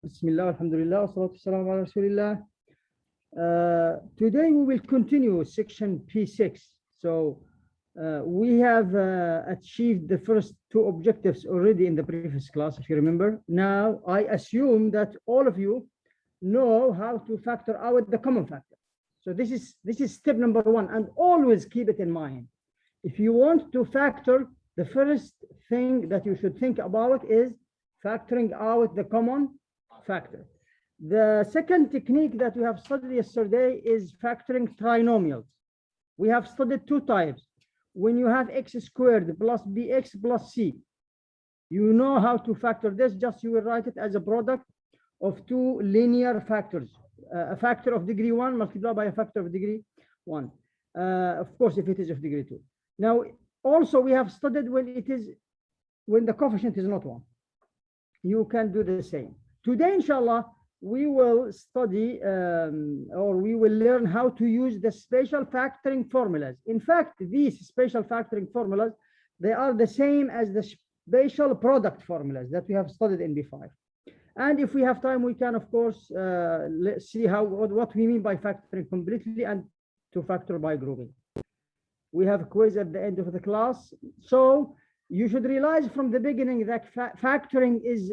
Bismillah, alhamdulillah, salatu wassalamu ala rasulillah. Today we will continue section P6. So we have achieved the first two objectives already in the previous class, if you remember. Now I assume that all of you know how to factor out the common factor. So this is step number one, and always keep it in mind. If you want to factor, the first thing that you should think about is factoring out the common factor. The second technique that we have studied yesterday is factoring trinomials. We have studied two types. When you have x squared plus bx plus c, you know how to factor this. Just you will write it as a product of two linear factors, a factor of degree 1 multiplied by a factor of degree 1. Of course, if it is of degree 2. Now, also we have studied when the coefficient is not 1. You can do the same. Today, inshallah, we will study or we will learn how to use the spatial factoring formulas. In fact, these spatial factoring formulas, they are the same as the spatial product formulas that we have studied in B5. And if we have time, we can, of course, let's see what we mean by factoring completely and to factor by grouping. We have a quiz at the end of the class. So you should realize from the beginning that factoring is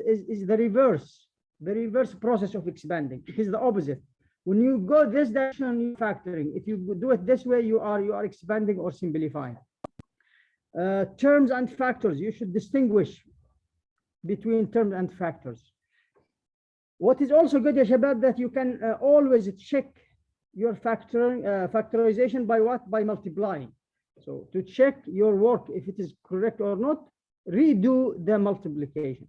the reverse process of expanding. It is the opposite. When you go this direction, you're factoring. If you do it this way, you are expanding or simplifying. Terms and factors, you should distinguish between terms and factors. What is also good, ya shabab, that you can always check your factorization by what? By multiplying. So to check your work, if it is correct or not, redo the multiplication.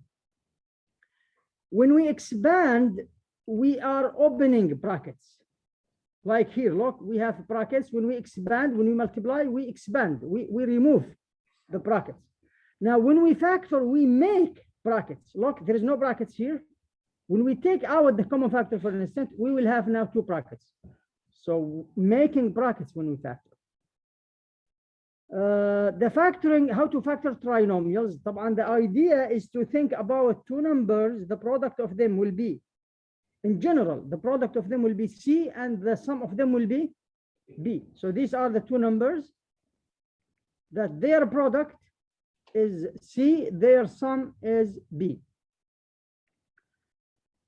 When we expand, we are opening brackets. Like here, look, we have brackets. When we expand, when we multiply, we expand. We remove the brackets. Now, when we factor, we make brackets. Look, there is no brackets here. When we take out the common factor, for instance, we will have now two brackets. So making brackets when we factor. The factoring, how to factor trinomials. And the idea is to think about two numbers, the product of them will be, in general, the product of them will be C and the sum of them will be B. So these are the two numbers that their product is C, their sum is B.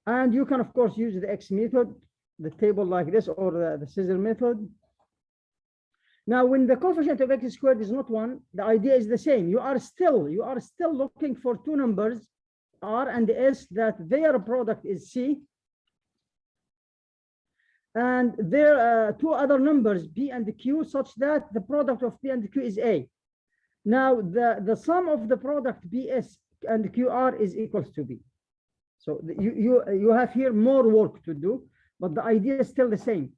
And you can, of course, use the X method, the table like this, or the scissor method. Now, when the coefficient of x squared is not 1, the idea is the same. You are still looking for two numbers, R and S, that their product is C. And there are two other numbers, P and Q, such that the product of P and Q is A. Now, the sum of the product BS and QR is equals to B. So you have here more work to do, but the idea is still the same.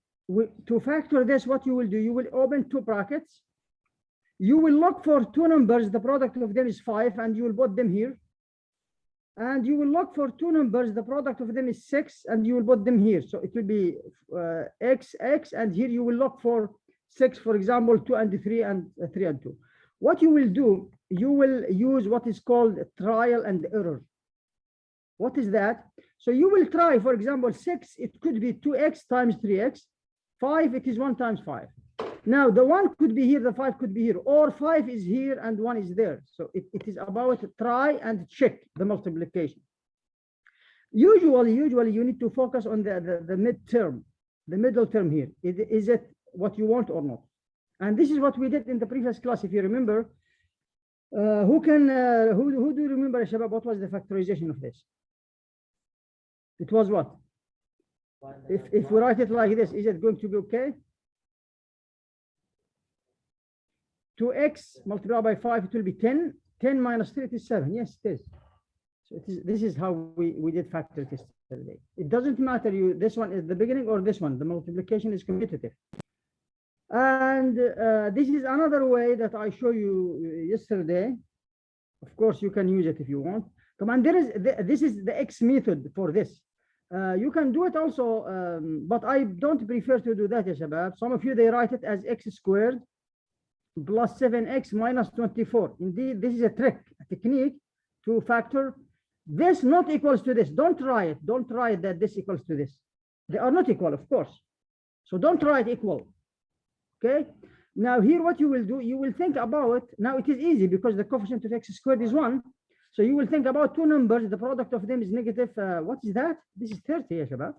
To factor this, what you will do, you will open two brackets. You will look for two numbers, the product of them is 5, and you will put them here. And you will look for two numbers, the product of them is 6, and you will put them here. So it will be x, and here you will look for 6, for example, 2 and 3, and 3 and 2. What you will do, you will use what is called trial and error. What is that? So you will try, for example, 6, it could be 2x times 3x. 5, it is 1 times 5. Now, the 1 could be here, the 5 could be here, or 5 is here and 1 is there. So it is about try and check the multiplication. Usually you need to focus on the midterm, the middle term here. Is it what you want or not? And this is what we did in the previous class, if you remember. Who do you remember, Shabab, what was the factorization of this? It was what? If we write it like this, is it going to be okay? 2x multiplied by 5, it will be 10. 10 minus 3, it is 7. Yes, it is. So this is how we did factor it yesterday. It doesn't matter this one is the beginning or this one. The multiplication is commutative. And this is another way that I show you yesterday. Of course, you can use it if you want. Come on, this is the X method for this. You can do it also, but I don't prefer to do that, ya shabab. Some of you, they write it as x squared plus 7x minus 24. Indeed, this is a technique to factor This not equals to this. Don't try it. Don't try it that this equals to this. They are not equal, of course. So don't try it equal. Okay. Now here, what you will do, you will think about, now it is easy because the coefficient of x squared is 1. So you will think about two numbers. The product of them is negative. What is that? This is 30, ya shabab.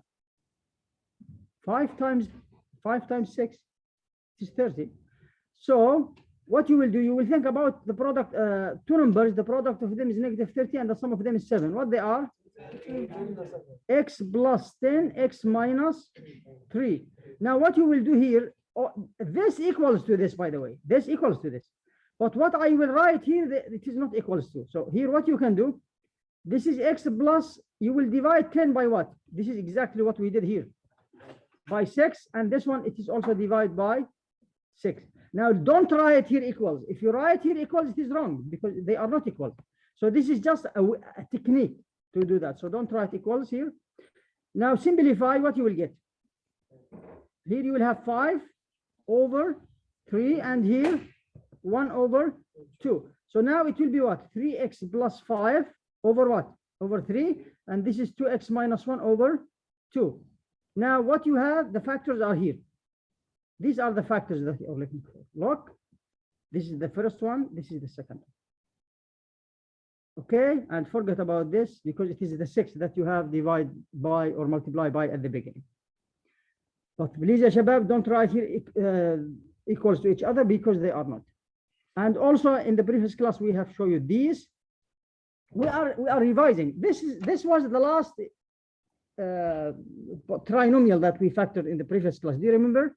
5 times 6 is 30. So what you will do, you will think about the product, two numbers. The product of them is negative 30 and the sum of them is 7. What they are? X plus 10, x minus 3. Now what you will do here, this equals to this, by the way. This equals to this. But what I will write here, it is not equals to. So here what you can do, this is x plus, you will divide 10 by what? This is exactly what we did here. By 6, and this one, it is also divided by 6. Now don't write here equals. If you write here equals, it is wrong because they are not equal. So this is just a technique to do that. So don't write equals here. Now simplify what you will get. Here you will have 5 over 3 and here 1 over 2. So now it will be what? 3x plus 5 over what? Over 3. And this is 2x minus 1 over 2. Now what you have, the factors are here. These are the factors that you are looking for. Look, this is the first one. This is the second one. Okay, and forget about this because it is the 6 that you have divided by or multiply by at the beginning. But please, ya shabab, don't write here equals to each other because they are not. And also in the previous class, we have shown you these. We are revising. This was the last trinomial that we factored in the previous class. Do you remember?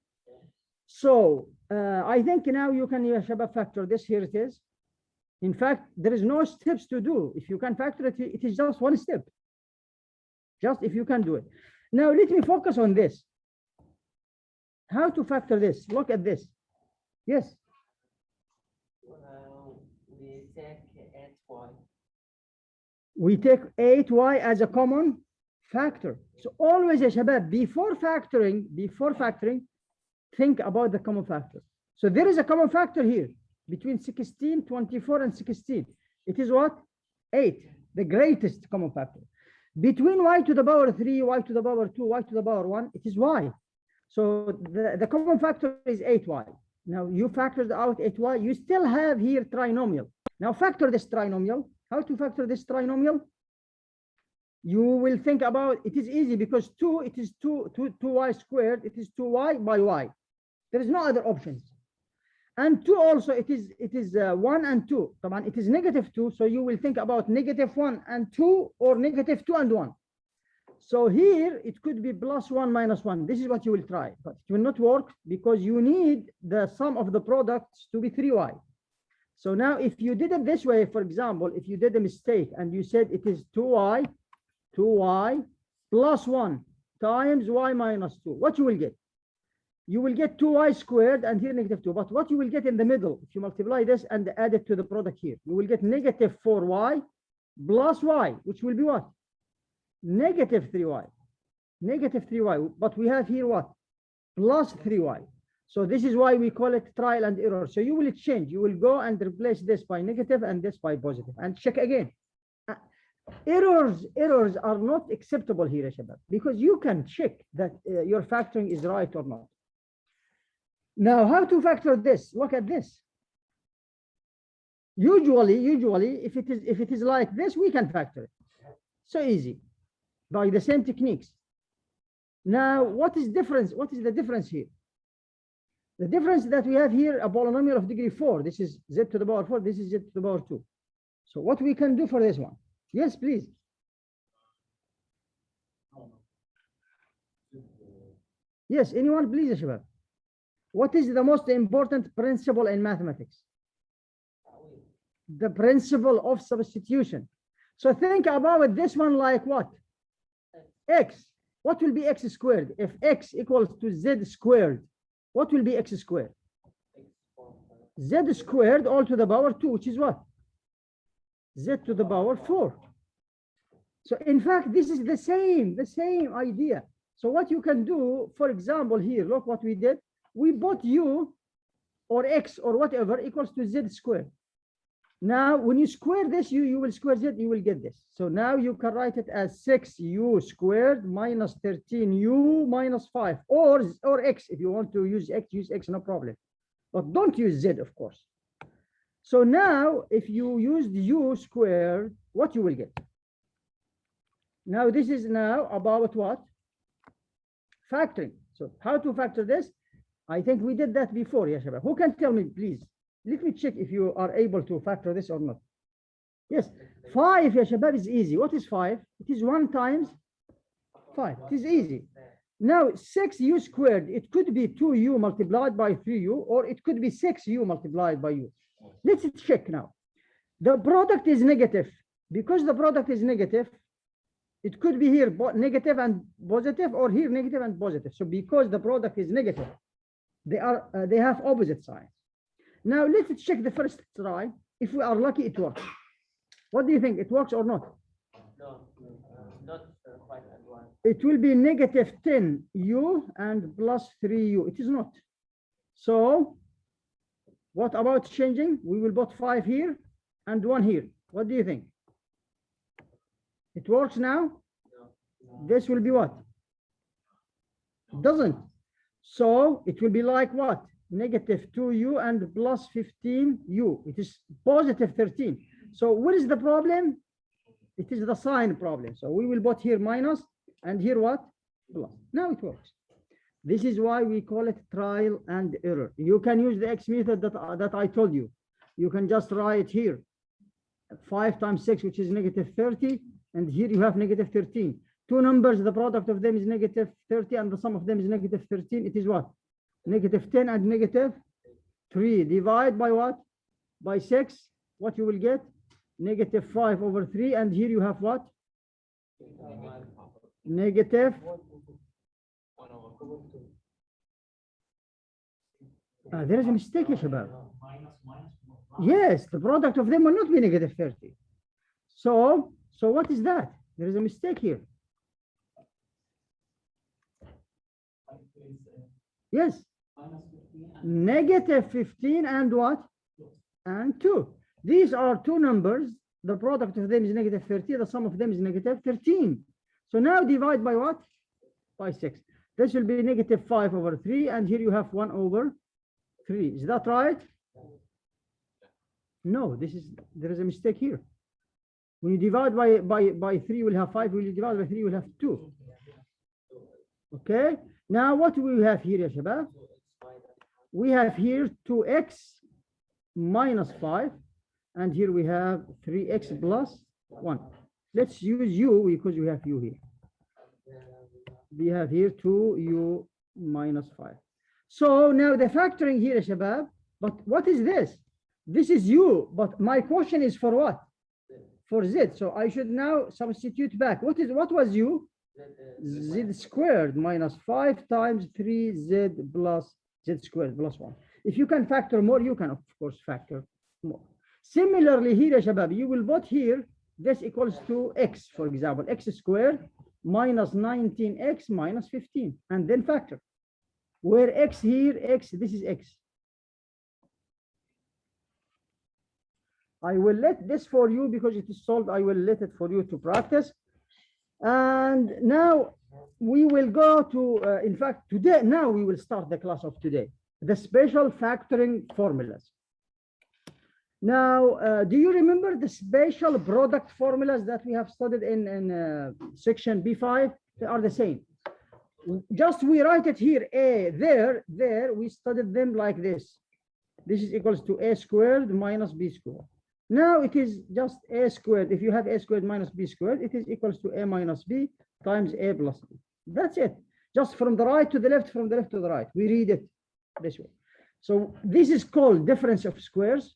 So I think now you can, ya shabab, factor this. Here it is. In fact, there is no steps to do. If you can factor it, it is just one step. Just if you can do it. Now let me focus on this. How to factor this? Look at this. Yes. We take 8y. We take 8y as a common factor. So always, ya shabab, before factoring, think about the common factor. So there is a common factor here between 16, 24, and 16. It is what? 8, the greatest common factor. Between y to the power 3, y to the power 2, y to the power 1, it is y. So the common factor is 8y. Now you factored out 8y, you still have here trinomial. Now factor this trinomial. How to factor this trinomial? You will think about, it is easy because 2, it is 2y squared, it is 2y by y. There is no other options. And 2 also, it is 1 and 2. Come on, it is negative 2. So you will think about negative 1 and 2 or negative 2 and 1. So here it could be plus 1 minus 1. This is what you will try, but it will not work because you need the sum of the products to be 3y. So now if you did it this way, for example, if you did a mistake and you said it is 2y plus 1 times y minus 2, what you will get? You will get 2y squared and here negative 2. But what you will get in the middle, if you multiply this and add it to the product here, you will get negative 4y plus y, which will be what? Negative 3y. Negative 3y. But we have here what? Plus 3y. So this is why we call it trial and error. So you will change. You will go and replace this by negative and this by positive. And check again. Errors are not acceptable here, Shabab, because you can check that your factoring is right or not. Now, how to factor this? Look at this. Usually, if it is like this, we can factor it. So easy, by the same techniques. Now, what is difference? What is the difference here? The difference that we have here, a polynomial of degree 4. This is z to the power 4. This is z to the power 2. So what we can do for this one? Yes, please. Yes, anyone, please, Shabab. What is the most important principle in mathematics? The principle of substitution. So think about this one like what? X. What will be x squared? If x equals to z squared, what will be x squared? Z squared all to the power 2, which is what? Z to the power 4. So in fact, this is the same idea. So what you can do, for example, here, look what we did. We put u or x or whatever equals to z squared. Now, when you square this, you will square z, you will get this. So now you can write it as 6u squared minus 13u minus 5, or x. If you want to use x, no problem. But don't use z, of course. So now, if you use the u squared, what you will get? Now, this is now about what? Factoring. So how to factor this? I think we did that before, ya Shabab. Who can tell me, please? Let me check if you are able to factor this or not. Yes, 5, ya Shabab, is easy. What is 5? It is 1 times 5. It is easy. Now, 6u squared, it could be 2u multiplied by 3u, or it could be 6u multiplied by u. Let's check now. The product is negative. Because the product is negative, it could be here negative and positive, or here negative and positive. So because the product is negative, they have opposite signs. Now let's check the first try. If we are lucky, it works. What do you think? It works or not? No, not quite at once. It will be negative 10u and plus 3u. It is not. So what about changing? We will put 5 here and 1 here. What do you think? It works now? No. This will be what? Doesn't. So it will be like what? Negative 2u and plus 15u. It is positive 13. So what is the problem? It is the sign problem. So we will put here minus and here what? Plus. Now it works. This is why we call it trial and error. You can use the X method that I told you. You can just write here 5 times 6, which is negative 30. And here you have negative 13. Two numbers, the product of them is negative 30 and the sum of them is negative 13. It is what? Negative 10 and negative 3. Divide by what? By 6. What you will get? Negative 5 over 3. And here you have what? Negative. There is a mistake, ya Shabab. Yes, the product of them will not be negative 30. So what is that? There is a mistake here. Yes. Negative 15 and what? And 2. These are two numbers. The product of them is negative 30. The sum of them is negative 13. So now divide by what? By 6. This will be negative 5 over 3. And here you have 1 over 3. Is that right? No, there is a mistake here. When you divide by 3, you will have 5. When you divide by 3, you will have 2. Okay. Now what do we have here, ya Shabab? We have here 2x minus 5. And here we have 3x plus 1. Let's use u because we have u here. We have here 2u minus 5. So now the factoring here, ya Shabab. But what is this? This is u. But my question is for what? For z. So I should now substitute back. What was u? Z squared minus 5 times 3z plus z squared plus 1. If you can factor more, you can of course factor more. Similarly here, ya Shabab, you will put here this equals to x, for example, x squared minus 19x minus 15, and then factor. Where x here, x, this is x. I will let this for you because it is solved. I will let it for you to practice. And now we will go to, in fact, today, now we will start the class of today, the special factoring formulas. Now, do you remember the special product formulas that we have studied in section B5? They are the same. Just we write it here, A, there, we studied them like this. This is equals to A squared minus B squared. Now it is just A squared. If you have A squared minus B squared, it is equals to A minus B times A plus B. That's it. Just from the right to the left, from the left to the right. We read it this way. So this is called difference of squares.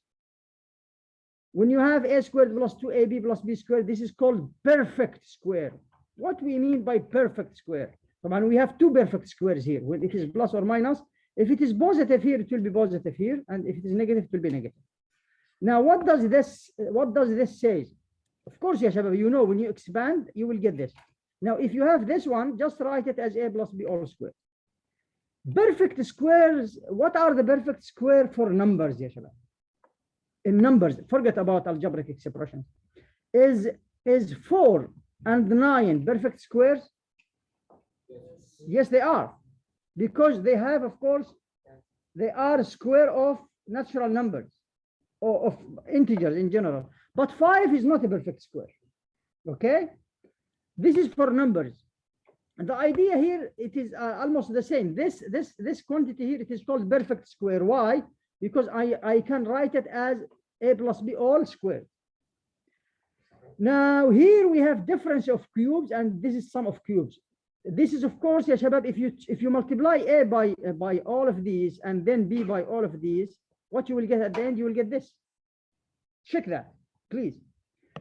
When you have A squared plus 2AB plus B squared, this is called perfect square. What we mean by perfect square? And we have two perfect squares here. When it is plus or minus, if it is positive here, it will be positive here. And if it is negative, it will be negative. Now, what does this say? Of course, ya Shabab, you know, when you expand, you will get this. Now, if you have this one, just write it as A plus B all squared. Perfect squares, what are the perfect square for numbers, ya Shabab? in numbers, forget about algebraic expressions. Is 4 and 9 perfect squares? Yes, they are. Because they have, of course, they are square of natural numbers or of integers in general. But 5 is not a perfect square. Okay? This is for numbers. And the idea here, it is almost the same. This quantity here, it is called perfect square. Why? Because I can write it as a plus b all squared. Now here we have difference of cubes, and this is sum of cubes. This is, of course, ya shabab, if you multiply a by all of these and then b by all of these, what you will get at the end, you will get this. Check that, please.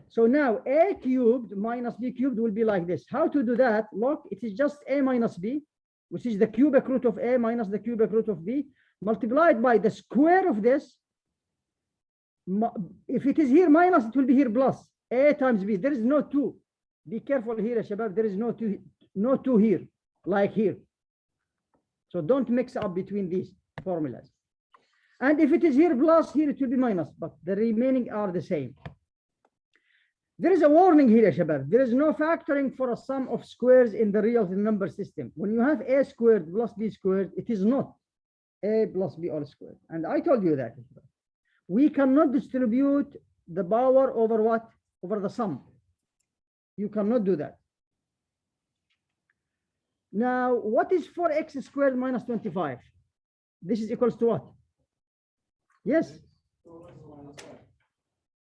So now a cubed minus b cubed will be like this. How to do that? Look, it is just a minus b, which is the cubic root of a minus the cubic root of b, multiplied by the square of this. If it is here minus, it will be here plus. A times b. There is no 2. Be careful here, shabab. There is no 2 here, like here. So don't mix up between these formulas. And if it is here plus, here it will be minus, but the remaining are the same. There is a warning here, shabab. There is no factoring for a sum of squares in the real number system. When you have a squared plus b squared, it is not a plus b all squared. And I told you that. We cannot distribute the power over what? Over the sum. You cannot do that. Now, what is 4x squared minus 25? This is equals to what? Yes.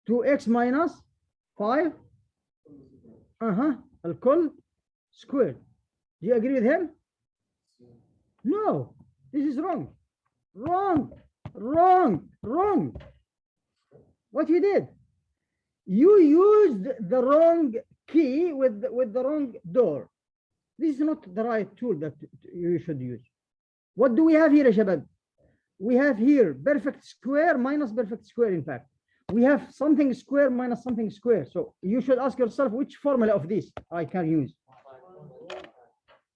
2x minus 5. Al-kull squared. Do you agree with him? No. This is wrong. Wrong. Wrong. Wrong. What you did? You used the wrong key with the wrong door. This is not the right tool that you should use. What do we have here, shabab? We have here perfect square minus perfect square. In fact, we have something square minus something square. So you should ask yourself, which formula of this I can use?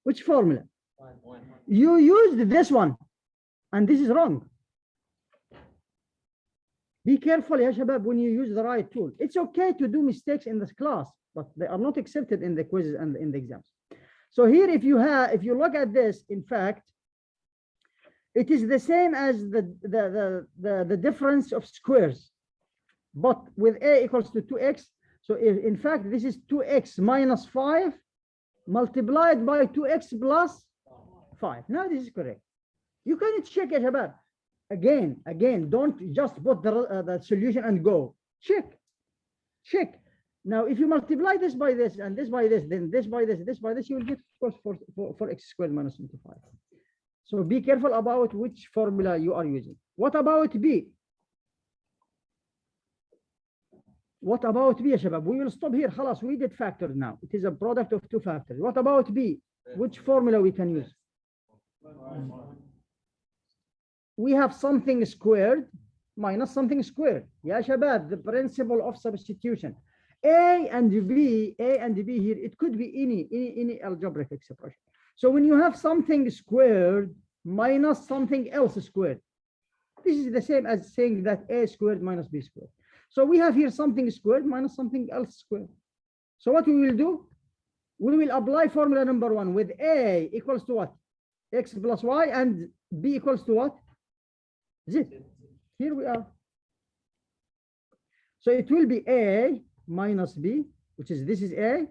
Which formula? You used this one, and this is wrong. Be careful, ya shabab, when you use the right tool. It's okay to do mistakes in this class, but they are not accepted in the quizzes and in the exams. So here, if you look at this, in fact, it is the same as the difference of squares, but with a equals to 2x. So in fact, this is 2x minus 5 multiplied by 2x plus 5. Now this is correct. You can check it, shabab. Again, don't just put the solution and go. Check. Now, if you multiply this by this and this by this, then this by this, you will get, of course, for x squared minus 25. So be careful about which formula you are using. What about b? What about b, shabab? We will stop here. Khalas, we did factors now. It is a product of 2 factors. What about b? Which formula we can use? We have something squared minus something squared. Yeah, shabab, the principle of substitution. A and B here, it could be any algebraic expression. So when you have something squared minus something else squared, this is the same as saying that a squared minus b squared. So we have here something squared minus something else squared. So what we will do, we will apply formula number 1 with a equals to what? X plus y, and b equals to what? Z. Here we are. So it will be a minus b, which is this is a,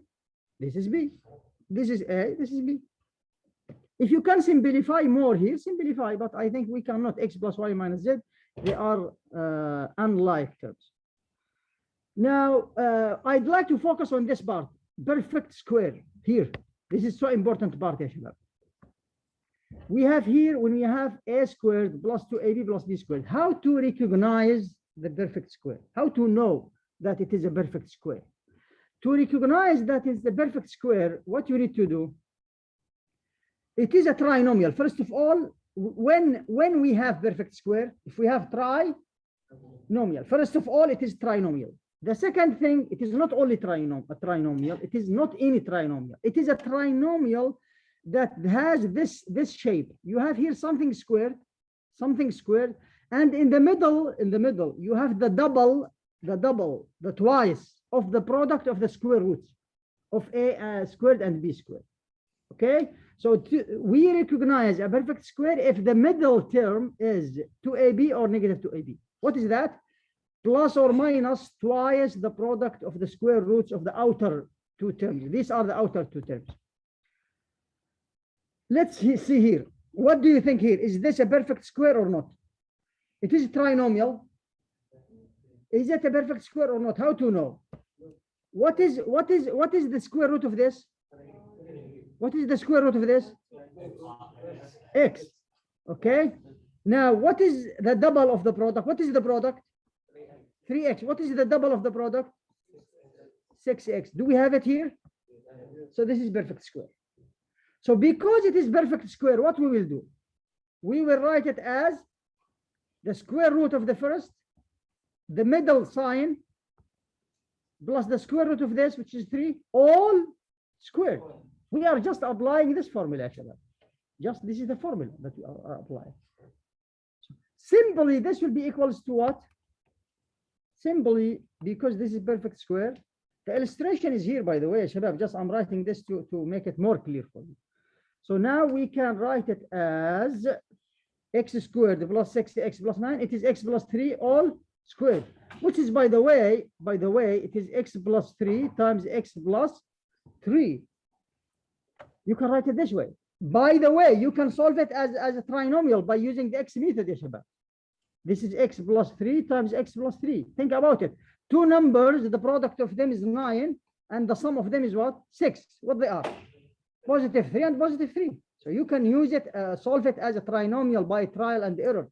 this is b, this is a, this is b. If you can simplify more here, simplify, but I think we cannot. X plus y minus z, they are unlike terms. Now, I'd like to focus on this part, perfect square here. This is so important part, Yashibab. We have here, when we have a squared plus 2ab plus b squared, how to recognize the perfect square, how to know that it is a perfect square. To recognize that it's the perfect square, what you need to do, it is a trinomial. First of all, when we have perfect square, if we have trinomial, first of all, it is trinomial. The second thing, it is not only a trinomial, it is not any trinomial. It is a trinomial that has this shape. You have here something squared, And in the middle, you have the twice of the product of the square roots of a squared and b squared. Okay, so we recognize a perfect square if the middle term is 2ab or negative 2ab. What is that? Plus or minus twice the product of the square roots of the outer two terms. These are the outer two terms. Let's see here. What do you think here? Is this a perfect square or not? It is trinomial. Is it a perfect square or not? How to know? What is the square root of this? What is the square root of this? X. Okay. Now, what is the double of the product? What is the product? 3x. What is the double of the product? 6x. Do we have it here? So this is perfect square. So because it is perfect square, what we will do? We will write it as the square root of the first, the middle sign, plus the square root of this, which is 3, all squared. We are just applying this formula, just this is the formula that we are applying. Simply, this will be equals to what? Simply, because this is perfect square. The illustration is here, by the way, Shabab. Just I'm writing this to make it more clear for you. So now we can write it as x squared plus 6x plus 9. It is x plus 3 all squared, which is, by the way, it is x plus 3 times x plus 3. You can write it this way. By the way, you can solve it as a trinomial by using the x method, Shabab. This is x plus 3 times x plus 3. Think about it. Two numbers, the product of them is 9, and the sum of them is what? 6. What they are? Positive 3 and positive 3. So you can use it, solve it as a trinomial by trial and error.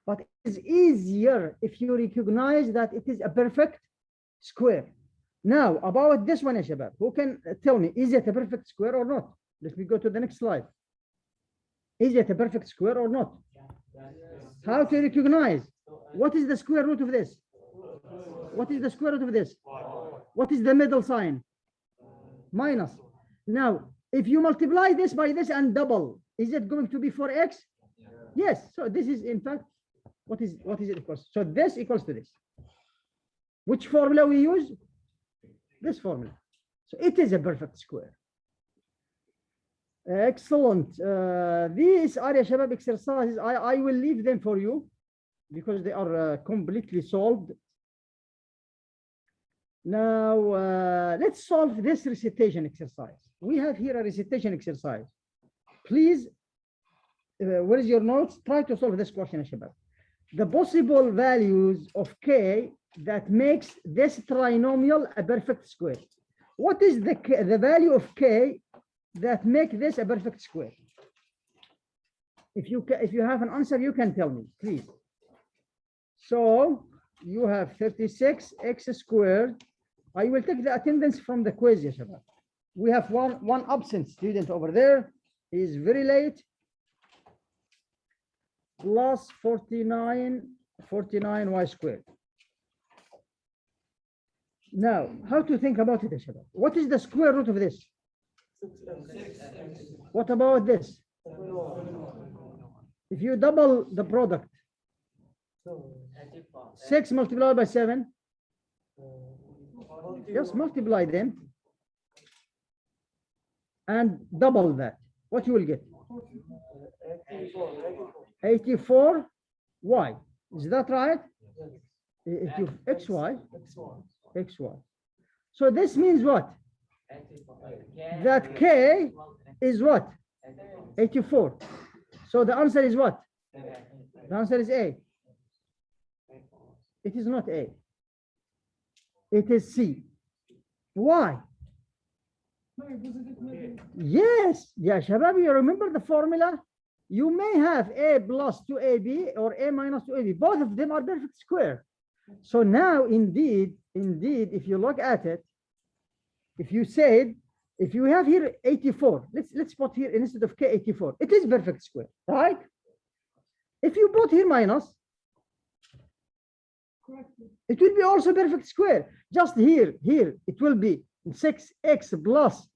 But it's easier if you recognize that it is a perfect square. Now, about this one, Shabab, who can tell me, is it a perfect square or not? Let me go to the next slide. Is it a perfect square or not? How to recognize? What is the square root of this? What is the square root of this? What is the middle sign? Minus. Now, if you multiply this by this and double, is it going to be 4x? Yes. So this is, in fact, what is it equals? So this equals to this. Which formula we use? This formula. So it is a perfect square. Excellent. These are Shabab exercises. I will leave them for you because they are completely solved. Now, let's solve this recitation exercise. We have here a recitation exercise. Please, where is your notes? Try to solve this question, Shabab. The possible values of k that makes this trinomial a perfect square. What is the value of k that make this a perfect square? If you have an answer, you can tell me, please. So you have 36x squared. I will take the attendance from the quiz, Shabab. We have one absent student over there. He is very late. Plus 49y squared. Now, how to think about it, Shabab? What is the square root of this? 6x. What about this? If you double the product, 6 multiplied by 7, just multiply them and double that. What you will get? 84y. Is that right? If you xy. So this means what? That k is what? 84. So the answer is what? The answer is A. It is not A. It is C. Why? Yes. Yeah, Shabab, you remember the formula? You may have A plus 2AB or A minus 2AB. Both of them are perfect square. So now, indeed, if you look at it, if you have here 84, let's put here instead of k 84, it is perfect square, right? If you put here minus, it will be also perfect square. Just here it will be 6x plus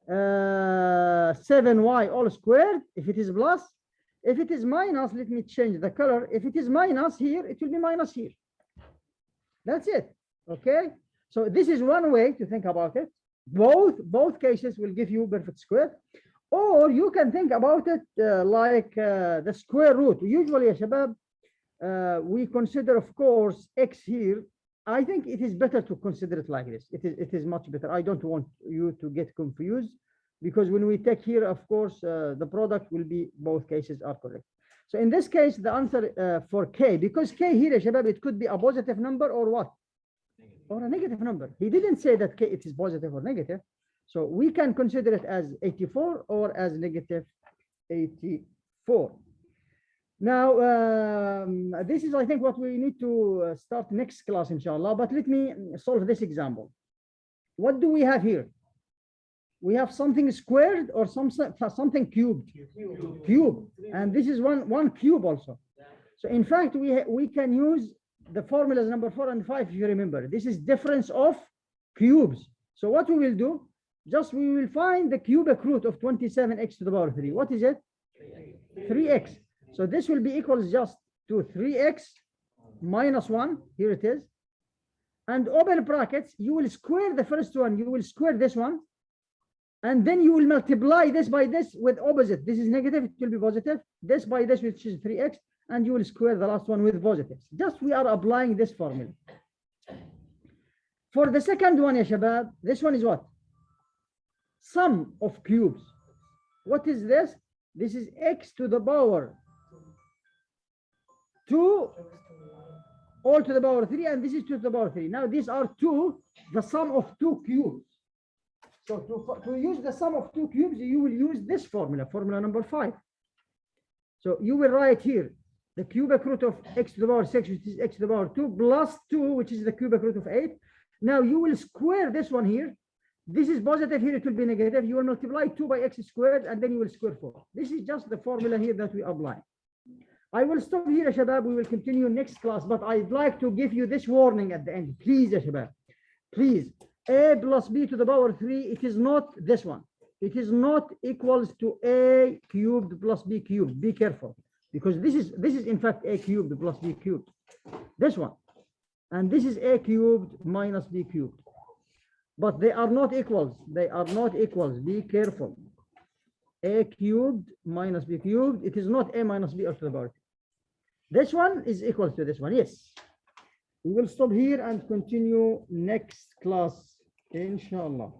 7y all squared. If it is plus, If it is minus, let me change the color. If it is minus here, it will be minus here. That's it. Okay. So this is one way to think about it. Both cases will give you perfect square. Or you can think about it like the square root. Usually, ya shabab, we consider, of course, x here. I think it is better to consider it like this. It is much better. I don't want you to get confused, because when we take here, of course, the product will be, both cases are correct. So in this case, the answer for k, because k here, ya shabab, it could be a positive number or what? Or a negative number. He didn't say that k it is positive or negative. So we can consider it as 84 or as negative 84. Now, this is, I think, what we need to start next class, inshallah. But let me solve this example. What do we have here? We have something squared or something cubed. Cube. And this is one cube also. So in fact, we can use the formulas number 4 and 5, if you remember. This is difference of cubes. So what we will do, just we will find the cubic root of 27x to the power 3. What is it? 3x. So this will be equals just to 3x minus 1. Here it is. And open brackets, you will square the first one. You will square this one. And then you will multiply this by this with opposite. This is negative, it will be positive. This by this, which is 3x. And you will square the last one with positives. Just we are applying this formula. For the second one, ya shabab, this one is what? Sum of cubes. What is this? This is x to the power 2 all to the power 3, and this is 2 to the power 3. Now these are the sum of 2 cubes. So to use the sum of 2 cubes, you will use this formula number 5. So you will write here the cubic root of x to the power 6, which is x to the power 2, plus 2, which is the cubic root of 8. Now you will square this one here. This is positive here, it will be negative. You will multiply 2 by x squared, and then you will square 4. This is just the formula here that we apply. I will stop here, Shabab. We will continue next class, but I'd like to give you this warning at the end. Please, Shabab. Please, a plus b to the power 3, it is not this one. It is not equals to a cubed plus b cubed. Be careful, because this is in fact a cubed plus b cubed. This one. And this is a cubed minus b cubed. But they are not equals. They are not equals. Be careful. A cubed minus b cubed. It is not a minus b to the power. This one is equal to this one. Yes. We will stop here and continue next class, inshallah.